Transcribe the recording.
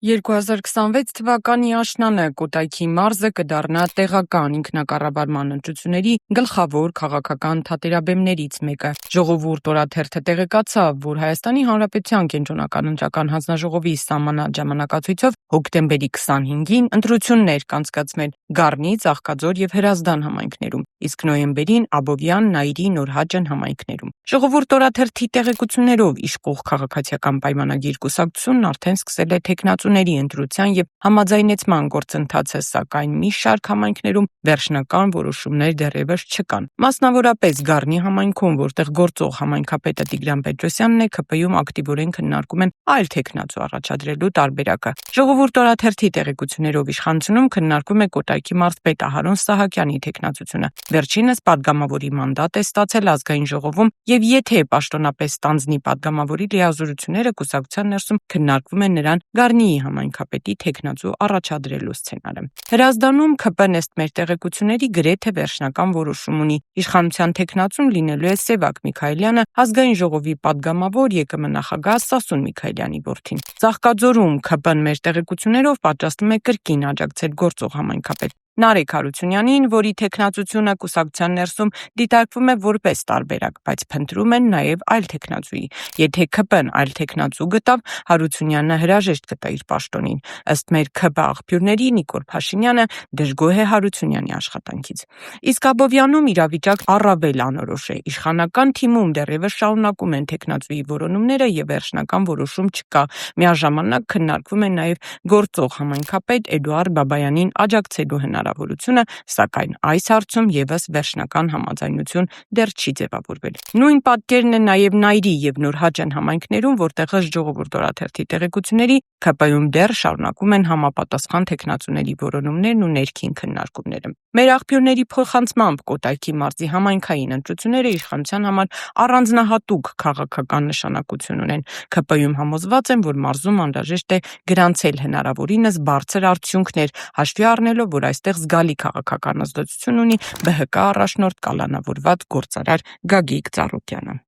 2026 թվականի աշնանը Կոտայքի մարզը կդառնա տեղական ինքնակառավարման ընտրությունների գլխավոր քաղաքական թատերաբեմներից մեկը։ Ժողովուրդ օրաթերթը տեղեկացավ, որ Հայաստանի Հանրապետության Կենտրոնական ընտրական հանձնաժողովի սահմանած ժամանակացույցով հոկտեմբերի 25-ին ընտրություններ կանցկացվել Գառնի, Ծաղկաձոր և Հրազդան համայնքներում, իսկ նոյեմբերին Աբովյան, Նայիրի, Նորհաճն համայնքներում։ Ժողովուրդ օրաթերթի տեղեկություններով իշխող քաղաքացիական պայմանագիր կուսակցությունն արդեն սկսել է թեկնածուների ընտրության և համաձայնեցման գործընթացը, սակայն մի շարք համայնքներում վերջնական որոշումներ դեռևս չկան։ Մասնավորապես Գառնի համայնքում, որտեղ գործող համայնքապետը Տիգրան Պետրոսյանն է, ՔՊ-ում ակտիվորեն քննարկում են այլ թեկնածու առաջադրելու տարբերակը։ Ժողովուրդ օրաթերթի տեղեկություններով իշխանությունում քննարկվում է Կոտայքի մարզպետ Ահարոն Սահակյանի թեկնածությունը։ Վերջինս պատգամավորի մանդատ է ստացել ազգային ժողովում, և եթե պաշտոնապես ստանձնի պատգամավորի լիազորությունները, կուսակցության ներսում քննարկվում է նրան Գառնիի համայնքապետի թեկնածու առաջադրելու սցենարը։ Հրազդանում ՔՊ-ն ըստ մեր տեղեկությունների գրեթե վերջնական որոշում ունի։ Իշխանության թեկնածուն լինելու է Սևակ Միքայելյանը, ազգային ժողովի պատգամավոր ԵԿՄ նախագահ Սասուն Միքայելյանի որդին։ Ծաղկաձորում ՔՊ-ն մեր տեղեկություններով պատրաստվում է կրկին աջակցել գործող համայնքապետ Նարեկ Հարությունյանին, որի թեկնածությունը կուսակցության ներսում դիտարկվում է որպես տարբերակ, բայց փնտրում են նաև այլ թեկնածուի։ Եթե ՔՊ-ն այլ թեկնածու գտավ, Հարությունյանը հրաժեշտ կտա իր պաշտոնին։ Ըստ մեր ՔՊ աղբյուրների, Նիկոլ Փաշինյանը դժգոհ է Հարությունյանի աշխատանքից։ Իսկ Աբովյանում իրավիճակն առավել անորոշ է։ Իշխանական թիմում դեռևս շարունակում են թեկնածուի որոնումները և վերջնական որոշում չկա։ Միաժամանակ քննարկվում է նաև գործող համայնքապետ Էդուարդ Բաբայանին աջակցելու հնարավորությունը, սակայն այս հարցում ևս վերջնական համաձայնություն դեռ չի ձևավորվել։ Նույն պատկերն է նաև Նայիրի և Նորհաճն համայնքներում, որտեղ ըստ Ժողովուրդ օրաթերթի տեղեկությունների ՔՊ-ում դեռ շարունակվում են համապատասխան թեկնածուների որոնումներն ու ներքին քննարկումները։ Մեր աղբյուրների փոխանցմամբ Կոտայքի մարզի համայնքային ընտրությունները իշխանության համար առանձնահատուկ քաղաքական նշանակություն ունեն։ ՔՊ-ում համոզված են, որ մարզում անհրաժեշտ է գրանցել հնարավորինս բարձր արդյունքներ, հաշվի առնելով, որ այստեղ զգալի քաղաքական ազդեցություն ունի ԲՀԿ առաջնորդ կալանավորված գործարար Գագիկ Ծառուկյանը։